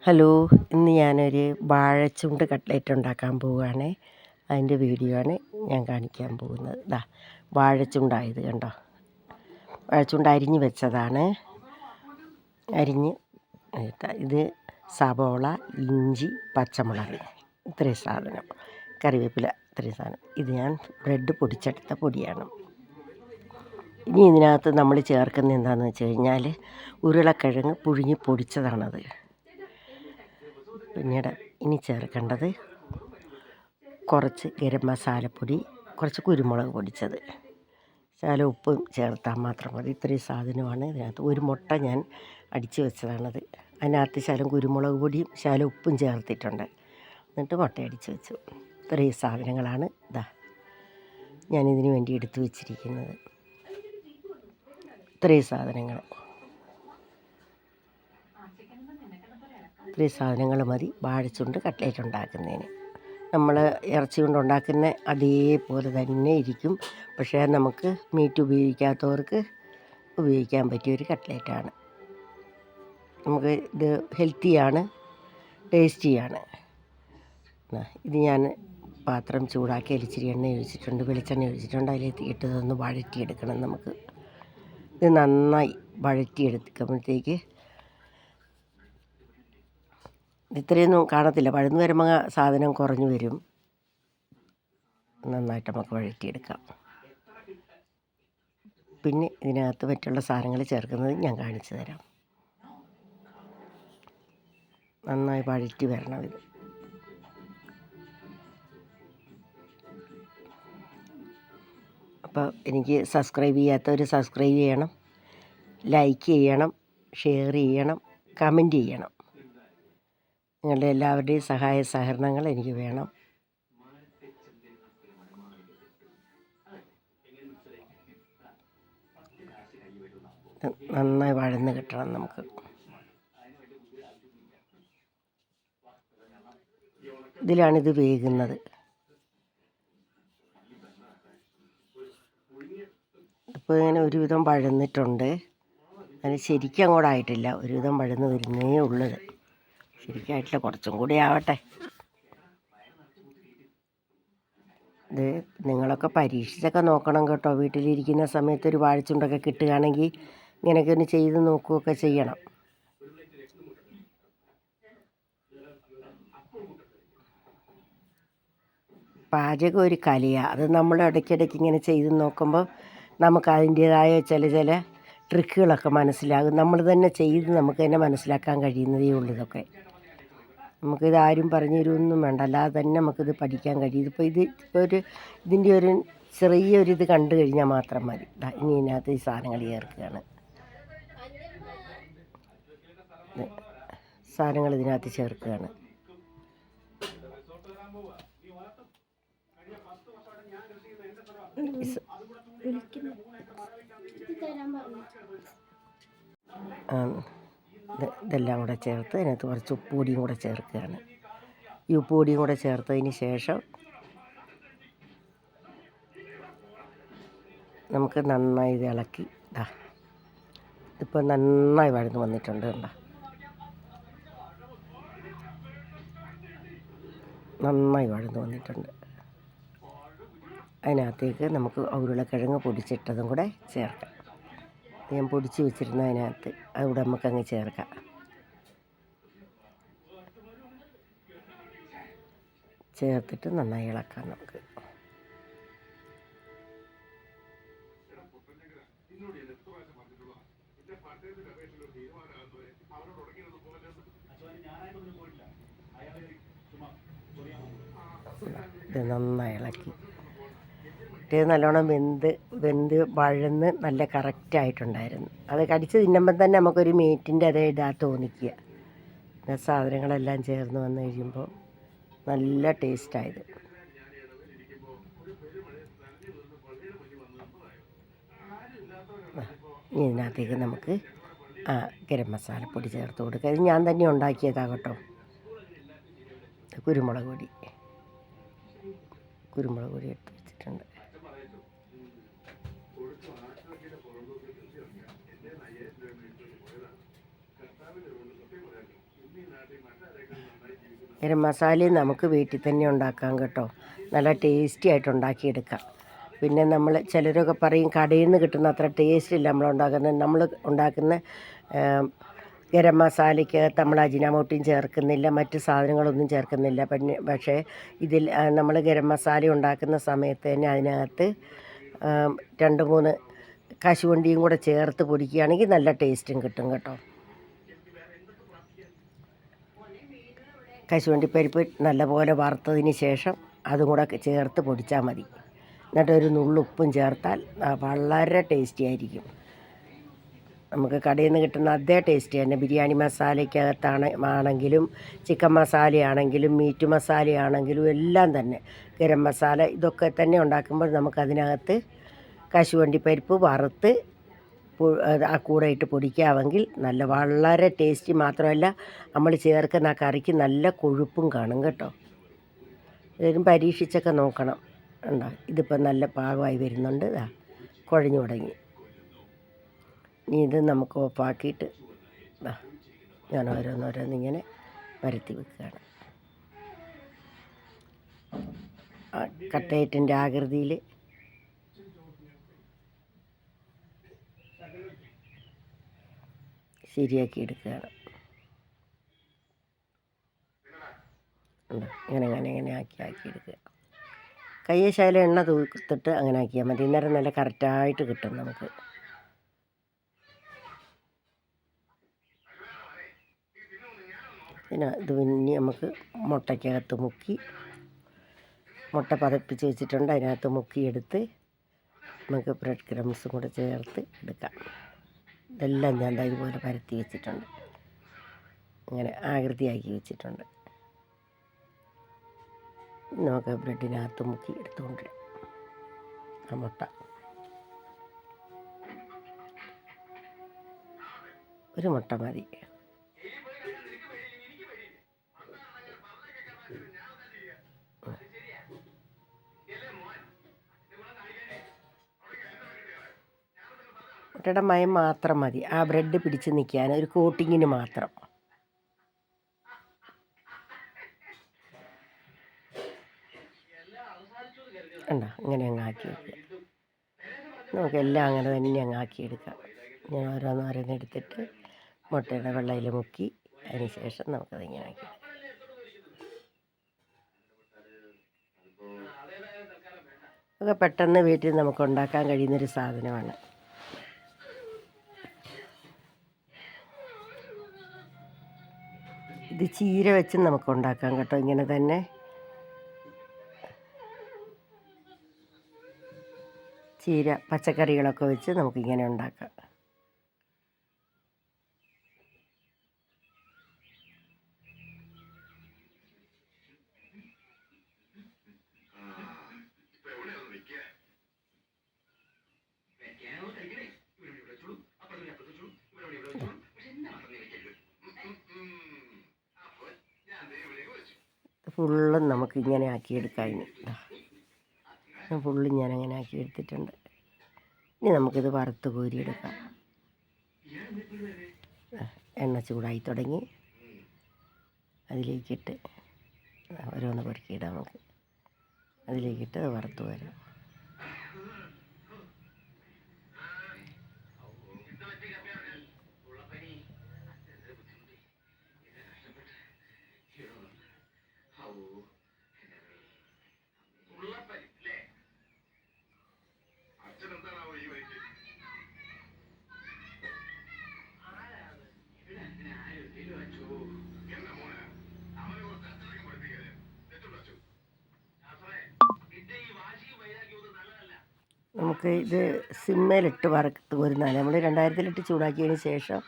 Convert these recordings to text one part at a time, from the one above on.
Hello, ഇന്ന് ഞാനൊരു വാഴച്ചുണ്ട് cutlet ഉണ്ടാക്കാൻ പോവുകയാണ്. അതിൻ്റെ വീഡിയോ ആണ് ഞാൻ കാണിക്കാൻ പോകുന്നത്. വാഴച്ചുണ്ടായത് കണ്ടോ. വാഴച്ചുണ്ട് അരിഞ്ഞ് വെച്ചതാണ്. അരിഞ്ഞ് ഇത് സവോള, ഇഞ്ചി, പച്ചമുളക്, ഇത്രയും സാധനം, കറിവേപ്പില, ഇത്രയും സാധനം. ഇത് ഞാൻ ബ്രെഡ് പൊടിച്ചെടുത്ത പൊടിയാണ്. ഇനി ഇതിനകത്ത് നമ്മൾ ചേർക്കുന്നത് എന്താണെന്ന് വെച്ച് കഴിഞ്ഞാൽ ഉരുളക്കിഴങ്ങ് പുഴുങ്ങി പൊടിച്ചതാണത്. പിന്നീട് ഇനി ചേർക്കേണ്ടത് കുറച്ച് ഗരം മസാലപ്പൊടി, കുറച്ച് കുരുമുളക് പൊടിച്ചത്, ശകലം ഉപ്പും ചേർത്താൽ മാത്രം മതി. ഇത്രയും സാധനമാണ് ഇതിനകത്ത്. ഒരു മുട്ട ഞാൻ അടിച്ച് വെച്ചതാണത്. അതിനകത്ത് ശകലം കുരുമുളക് പൊടിയും ശകലം ഉപ്പും ചേർത്തിട്ടുണ്ട്. എന്നിട്ട് മുട്ട അടിച്ച് വെച്ചു. ഇത്രയും സാധനങ്ങളാണ് ഞാനിതിന് വേണ്ടി എടുത്തു വെച്ചിരിക്കുന്നത്. ഇത്രയും സാധനങ്ങൾ മതി വാഴച്ചുണ്ട് കട്ട്ലേറ്റ് ഉണ്ടാക്കുന്നതിന്. നമ്മൾ ഇറച്ചി കൊണ്ട് ഉണ്ടാക്കുന്ന അതേപോലെ തന്നെ ഇരിക്കും. പക്ഷേ നമുക്ക് മീറ്റ് ഉപയോഗിക്കാത്തവർക്ക് ഉപയോഗിക്കാൻ പറ്റിയൊരു കട്ട്ലേറ്റാണ്. നമുക്ക് ഇത് ഹെൽത്തിയാണ്, ടേസ്റ്റിയാണ്. ഇത് ഞാൻ പാത്രം ചൂടാക്കി ഇച്ചിരി എണ്ണ ഒഴിച്ചിട്ടുണ്ട്, വെളിച്ചെണ്ണ ഒഴിച്ചിട്ടുണ്ട്. അതിലേക്ക് ഇട്ടതൊന്ന് വഴറ്റിയെടുക്കണം. നമുക്ക് ഇത് നന്നായി വഴറ്റിയെടുക്കുമ്പോഴത്തേക്ക് ഇത്രയൊന്നും കാണത്തില്ല. വഴന്നു വരുമ്പോൾ സാധനം കുറഞ്ഞു വരും. നന്നായിട്ട് നമുക്ക് വഴറ്റിയെടുക്കാം. പിന്നെ ഇതിനകത്ത് മറ്റുള്ള സാധനങ്ങൾ ചേർക്കുന്നത് ഞാൻ കാണിച്ചു തരാം. നന്നായി വഴറ്റി വരണം ഇത്. അപ്പോൾ എനിക്ക് സബ്സ്ക്രൈബ് ചെയ്യാത്തവർ സബ്സ്ക്രൈബ് ചെയ്യണം, ലൈക്ക് ചെയ്യണം, ഷെയർ ചെയ്യണം, കമൻറ്റ് ചെയ്യണം. നിങ്ങളുടെ എല്ലാവരുടെയും സഹായ സഹകരണങ്ങൾ എനിക്ക് വേണം. നന്നായി വഴന്ന് കിട്ടണം നമുക്ക്. ഇതിലാണിത് വേകുന്നത്. ഇപ്പോൾ ഇങ്ങനെ ഒരുവിധം വഴന്നിട്ടുണ്ട്. അതിന് ശരിക്കും അങ്ങോട്ടായിട്ടില്ല. ഒരുവിധം വഴന്ന് വരുന്നേ ഉള്ളത്. ശരിക്കായിട്ടില്ല, കുറച്ചും കൂടി ആവട്ടെ. ഇത് നിങ്ങളൊക്കെ പരീക്ഷിച്ചൊക്കെ നോക്കണം കേട്ടോ. വീട്ടിലിരിക്കുന്ന സമയത്ത് ഒരു വാഴച്ചുണ്ടൊക്കെ കിട്ടുകയാണെങ്കിൽ ഇങ്ങനെയൊക്കെ ഒന്ന് ചെയ്ത് നോക്കുകയൊക്കെ ചെയ്യണം. പാചകം ഒരു കലയാണ്. അത് നമ്മൾ ഇടയ്ക്കിടയ്ക്ക് ഇങ്ങനെ ചെയ്ത് നോക്കുമ്പോൾ നമുക്ക് അതിൻ്റേതായ ചില ട്രിക്കുകളൊക്കെ മനസ്സിലാകും. നമ്മൾ തന്നെ ചെയ്ത് നമുക്ക് തന്നെ മനസ്സിലാക്കാൻ കഴിയുന്നതേ ഉള്ളൂ. ഇതൊക്കെ നമുക്കിത് ആരും പറഞ്ഞു തരുമൊന്നും വേണ്ട, അല്ലാതെ തന്നെ നമുക്കിത് പഠിക്കാൻ കഴിയും. ഇപ്പോൾ ഇതിൻ്റെ ഒരു ചെറിയൊരിത് കണ്ടു കഴിഞ്ഞാൽ മാത്രം മതി. ഇനി ഇതിനകത്ത് ഈ സാധനങ്ങൾ ചേർക്കുകയാണ്. സാധനങ്ങൾ ഇതിനകത്ത് ചേർക്കുകയാണ്. ഇതെല്ലാം കൂടെ ചേർത്ത് അതിനകത്ത് കുറച്ച് ഉപ്പുപൊടിയും കൂടെ ചേർക്കുകയാണ്. ഈ ഉപ്പുപൊടിയും കൂടെ ചേർത്തതിന് ശേഷം നമുക്ക് നന്നായി ഇത് ഇളക്കി. ഇപ്പോൾ നന്നായി വഴന്ന് വന്നിട്ടുണ്ട്. നന്നായി വഴന്ന് വന്നിട്ടുണ്ട്. അതിനകത്തേക്ക് നമുക്ക് ഉരുളക്കിഴങ്ങ് പൊടിച്ചിട്ടതും കൂടെ ചേർക്കാം. ഞാൻ പൊടിച്ച് വെച്ചിരുന്ന അതിനകത്ത് അതുകൂടെ നമുക്കങ്ങ് ചേർക്കാം. ചേർത്തിട്ട് നന്നായി ഇളക്കാം നമുക്ക്. ഇത് നന്നായി ഇളക്കി നല്ലോണം വെന്ത് വഴന്ന് നല്ല കറക്റ്റായിട്ടുണ്ടായിരുന്നു. അത് കടിച്ച് തിന്നുമ്പം തന്നെ നമുക്കൊരു മീറ്റിൻ്റെ അതേ ഇതാ തോന്നിക്കുക. പിന്നെ സാധനങ്ങളെല്ലാം ചേർന്ന് വന്നു കഴിയുമ്പോൾ നല്ല ടേസ്റ്റായത്. ഇതിനകത്തേക്ക് നമുക്ക് ഗരം മസാലപ്പൊടി ചേർത്ത് കൊടുക്കുക. ഇത് ഞാൻ തന്നെ ഉണ്ടാക്കിയതാണ് കേട്ടോ. കുരുമുളക് പൊടി എടുത്ത് വെച്ചിട്ടുണ്ട്. ഗരം മസാലയും നമുക്ക് വീട്ടിൽ തന്നെ ഉണ്ടാക്കാം കേട്ടോ. നല്ല ടേസ്റ്റി ആയിട്ട് ഉണ്ടാക്കിയെടുക്കാം. പിന്നെ നമ്മൾ ചിലരൊക്കെ പറയും കടയിൽ നിന്ന് കിട്ടുന്ന അത്ര ടേസ്റ്റ് ഇല്ല നമ്മൾ ഉണ്ടാക്കുന്ന ഗരം മസാലയ്ക്കകത്ത് നമ്മൾ അജിനാമോട്ടയും ചേർക്കുന്നില്ല, മറ്റ് സാധനങ്ങളൊന്നും ചേർക്കുന്നില്ല. പക്ഷേ ഇതിൽ നമ്മൾ ഗരം മസാല ഉണ്ടാക്കുന്ന സമയത്ത് തന്നെ അതിനകത്ത് 2-3 കശുവണ്ടിയും കൂടെ ചേർത്ത് പൊടിക്കുകയാണെങ്കിൽ നല്ല ടേസ്റ്റും കിട്ടും കേട്ടോ. കശുവണ്ടിപ്പരിപ്പ് നല്ലപോലെ വറുത്തതിന് ശേഷം അതും കൂടെ ചേർത്ത് പൊടിച്ചാൽ മതി. എന്നിട്ടൊരു നുള്ളുപ്പും ചേർത്താൽ വളരെ ടേസ്റ്റി ആയിരിക്കും. നമുക്ക് കടയിൽ നിന്ന് കിട്ടുന്ന അതേ ടേസ്റ്റ് തന്നെ. ബിരിയാണി മസാലയ്ക്കകത്താണെങ്കിലും ചിക്കൻ മസാലയാണെങ്കിലും മീറ്റ് മസാലയാണെങ്കിലും എല്ലാം തന്നെ ഗരം മസാല ഇതൊക്കെ തന്നെ ഉണ്ടാക്കുമ്പോൾ നമുക്കതിനകത്ത് കശുവണ്ടിപ്പരിപ്പ് വറുത്ത് ആ കൂടെ ഇട്ട് പൊടിക്കാമെങ്കിൽ വളരെ ടേസ്റ്റി മാത്രമല്ല നമ്മൾ ചേർക്കുന്ന ആ കറിക്ക് നല്ല കൊഴുപ്പും കാണും കേട്ടോ. എല്ലാവരും പരീക്ഷിച്ചൊക്കെ നോക്കണം. ഉണ്ടോ, ഇതിപ്പോൾ നല്ല പാകമായി വരുന്നുണ്ട്. കുഴഞ്ഞു തുടങ്ങി. ഇനി ഇത് നമുക്ക് ഓഫാക്കിയിട്ട് ഞാൻ ഓരോന്നോരോന്നിങ്ങനെ പരത്തി വെക്കുകയാണ്. കട്ടയറ്റിൻ്റെ ആകൃതിയിൽ ശരിയാക്കി എടുക്കുകയാണ്. ഇങ്ങനെ ആക്കിയെടുക്കുക. കയ്യെ ശകലം എണ്ണ തൂത്തിട്ട് അങ്ങനെ ആക്കിയാൽ മതി. ഇന്നേരം നല്ല കറക്റ്റായിട്ട് കിട്ടും നമുക്ക്. പിന്നെ ഇത് പിന്നെ നമുക്ക് മുട്ടയ്ക്കകത്ത് മുട്ട പതപ്പിച്ച് വെച്ചിട്ടുണ്ട്, അതിനകത്ത് മുക്കിയെടുത്ത് നമുക്ക് ബ്രെഡ് ക്രംസും കൂടെ ചേർത്ത് എടുക്കാം. ഇതെല്ലാം ഞാൻ ഇതുപോലെ പരത്തി വെച്ചിട്ടുണ്ട്, ഇങ്ങനെ ആകൃതിയാക്കി വെച്ചിട്ടുണ്ട്. നമുക്ക് ബ്രെഡിനകത്ത് മുക്കി എടുത്തുകൊണ്ടിരാം ആ മുട്ട. ഒരു മുട്ട മതി. മുട്ടയുടെ മയം മാത്രം മതി, ആ ബ്രെഡ് പിടിച്ച് നിൽക്കാൻ ഒരു കോട്ടിങ്ങിന് മാത്രം. ഉണ്ടോ, ഇങ്ങനെ അങ്ങ് ആക്കി വെക്കുക. നമുക്കെല്ലാം അങ്ങനെ തന്നെ അങ്ങ് ആക്കിയെടുക്കാം. ഞാൻ ഓരോന്നോരോന്ന് എടുത്തിട്ട് മുട്ടയുടെ വെള്ളയിൽ മുക്കി അതിന് ശേഷം നമുക്കതിങ്ങനെ ആക്കി. ഒക്കെ പെട്ടെന്ന് വീട്ടിൽ നമുക്ക് ഉണ്ടാക്കാൻ കഴിയുന്നൊരു സാധനമാണ്. ഇത് ചീര വെച്ച് നമുക്ക് ഉണ്ടാക്കാം കേട്ടോ. ഇങ്ങനെ തന്നെ ചീര പച്ചക്കറികളൊക്കെ വെച്ച് നമുക്കിങ്ങനെ ഉണ്ടാക്കാം. ഫുള്ളും നമുക്കിങ്ങനെ ആക്കിയെടുക്കാം. ഫുള്ളും ഞാനങ്ങനെ ആക്കി എടുത്തിട്ടുണ്ട്. ഇനി നമുക്കിത് വറുത്ത് കോരിയെടുക്കാം. എണ്ണ ചൂടായി തുടങ്ങി, അതിലേക്കിട്ട് ഓരോന്ന് പൊറുക്കിയിടാം. നമുക്ക് അതിലേക്കിട്ട് അത് വറുത്ത് വരാം. നമുക്ക് ഇത് സിമ്മേലിട്ട് വറുത്ത് വരുന്നതാണ്. നമ്മൾ 2000-ലിട്ട് ചൂടാക്കിയതിന് ശേഷം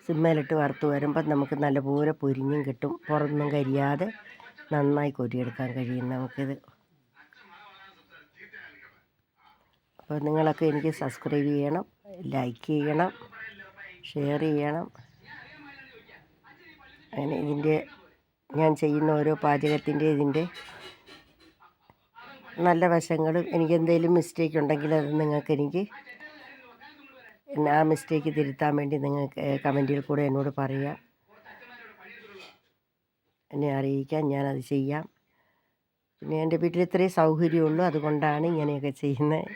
സിമ്മേലിട്ട് വറുത്ത് വരുമ്പോൾ നമുക്ക് നല്ലപോലെ പൊരിഞ്ഞും കിട്ടും. പുറമൊന്നും കരിയാതെ നന്നായി കൊരിയെടുക്കാൻ കഴിയും നമുക്കിത്. അപ്പോൾ നിങ്ങളൊക്കെ എനിക്ക് സബ്സ്ക്രൈബ് ചെയ്യണം, ലൈക്ക് ചെയ്യണം, ഷെയർ ചെയ്യണം. അങ്ങനെ ഇതിൻ്റെ ഞാൻ ചെയ്യുന്ന ഓരോ പാചകത്തിൻ്റെ ഇതിൻ്റെ നല്ല വശങ്ങളും എനിക്ക് എന്തെങ്കിലും മിസ്റ്റേക്ക് ഉണ്ടെങ്കിൽ അത് നിങ്ങൾക്ക് ആ മിസ്റ്റേക്ക് തിരുത്താൻ വേണ്ടി നിങ്ങൾക്ക് കമൻറ്റിൽ കൂടെ എന്നോട് പറയാം. എന്നെ അറിയിക്കാൻ, ഞാനത് ചെയ്യാം. പിന്നെ എൻ്റെ വീട്ടിൽ ഇത്രയും സൗകര്യമുള്ളൂ, അതുകൊണ്ടാണ് ഇങ്ങനെയൊക്കെ ചെയ്യുന്നത്.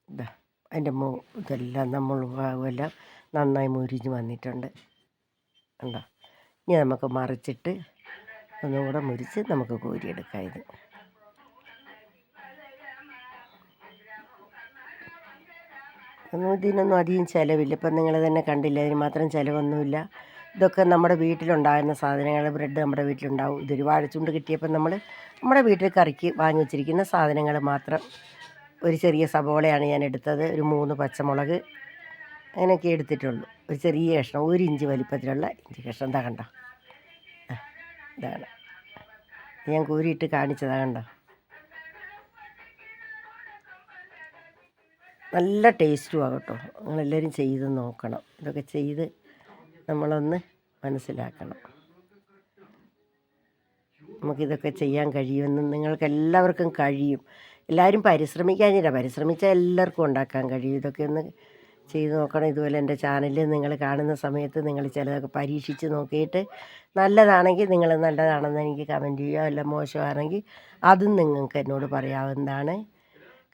ഇതാ അതിൻ്റെ ഇതെല്ലാം നമ്മൾ ഭാഗമെല്ലാം നന്നായി മുരിഞ്ഞ് വന്നിട്ടുണ്ട്. കണ്ടോ? ഇനി നമുക്ക് മറിച്ചിട്ട് ഒന്നും കൂടെ മുരിച്ച് നമുക്ക് കോരിയെടുക്കാം. ഇതിനൊന്നും അധികം ചിലവില്ല. ഇപ്പം നിങ്ങൾ തന്നെ കണ്ടില്ല, അതിന് മാത്രം ചിലവൊന്നുമില്ല. ഇതൊക്കെ നമ്മുടെ വീട്ടിലുണ്ടാകുന്ന സാധനങ്ങൾ. ബ്രെഡ് നമ്മുടെ വീട്ടിലുണ്ടാവും. ഇതൊരു വാഴച്ചുണ്ട് കിട്ടിയപ്പോൾ നമ്മൾ നമ്മുടെ വീട്ടിൽ കറിക്ക് വാങ്ങി വെച്ചിരിക്കുന്ന സാധനങ്ങൾ മാത്രം. ഒരു ചെറിയ സബോളയാണ് ഞാൻ എടുത്തത്, ഒരു 3 പച്ചമുളക്, അങ്ങനെയൊക്കെ എടുത്തിട്ടുള്ളൂ. ഒരു ചെറിയ കഷ്ണം, 1 ഇഞ്ച് വലിപ്പത്തിലുള്ള ഇഞ്ചി കഷ്ണം. എന്താ കണ്ടോ? ഇതാണ് ഞാൻ കോരിയിട്ട് കാണിച്ചതാണ്. കണ്ടോ? നല്ല ടേസ്റ്റും ആകട്ടോ. നിങ്ങളെല്ലാവരും ചെയ്ത് നോക്കണം. ഇതൊക്കെ ചെയ്ത് നമ്മളൊന്ന് മനസ്സിലാക്കണം. നമുക്കിതൊക്കെ ചെയ്യാൻ കഴിയുമെന്ന് നിങ്ങൾക്കെല്ലാവർക്കും കഴിയും. എല്ലാവരും പരിശ്രമിക്കാഞ്ഞില്ല, പരിശ്രമിച്ചാൽ എല്ലാവർക്കും ഉണ്ടാക്കാൻ കഴിയും. ഇതൊക്കെ ഒന്ന് ചെയ്ത് നോക്കണം. ഇതുപോലെ എൻ്റെ ചാനലിൽ നിങ്ങൾ കാണുന്ന സമയത്ത് നിങ്ങൾ ചിലതൊക്കെ പരീക്ഷിച്ച് നോക്കിയിട്ട് നല്ലതാണെങ്കിൽ നിങ്ങൾ നല്ലതാണെന്ന് എനിക്ക് കമൻറ്റ് ചെയ്യുക. അല്ല മോശമാണെങ്കിൽ അതും നിങ്ങൾക്ക് എന്നോട് പറയാവുന്നതാണ്,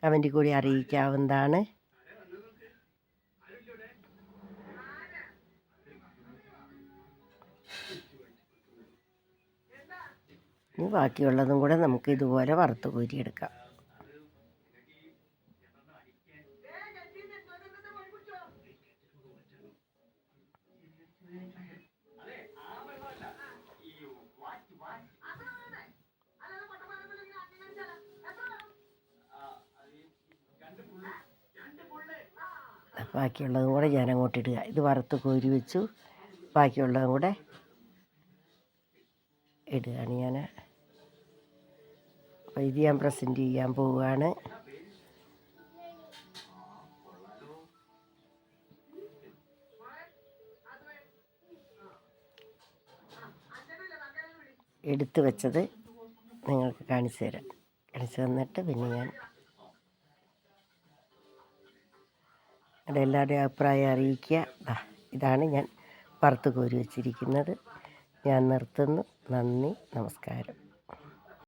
കമൻറ്റിൽ കൂടി അറിയിക്കാവുന്നതാണ്. ഇനി ബാക്കിയുള്ളതും കൂടെ നമുക്ക് ഇതുപോലെ വറുത്ത് കോരിയെടുക്കാം. ബാക്കിയുള്ളതും കൂടെ ഞാൻ അങ്ങോട്ട് ഇടുക. ഇത് വറുത്ത് കോരി വെച്ചു, ബാക്കിയുള്ളതും കൂടെ ഇടുകയാണ് ഞാൻ. അപ്പോൾ ഇത് ഞാൻ പ്രസൻറ്റ് ചെയ്യാൻ പോവുകയാണ്. എടുത്തു വെച്ചത് നിങ്ങൾക്ക് കാണിച്ചു തരാം. കാണിച്ചു തന്നിട്ട് പിന്നെ ഞാൻ എല്ലാവരുടെയും അഭിപ്രായം അറിയിക്കുക. ഇതാണ് ഞാൻ വറുത്ത് കോരി വെച്ചിരിക്കുന്നത്. ഞാൻ നിർത്തുന്നു. നന്ദി, നമസ്കാരം.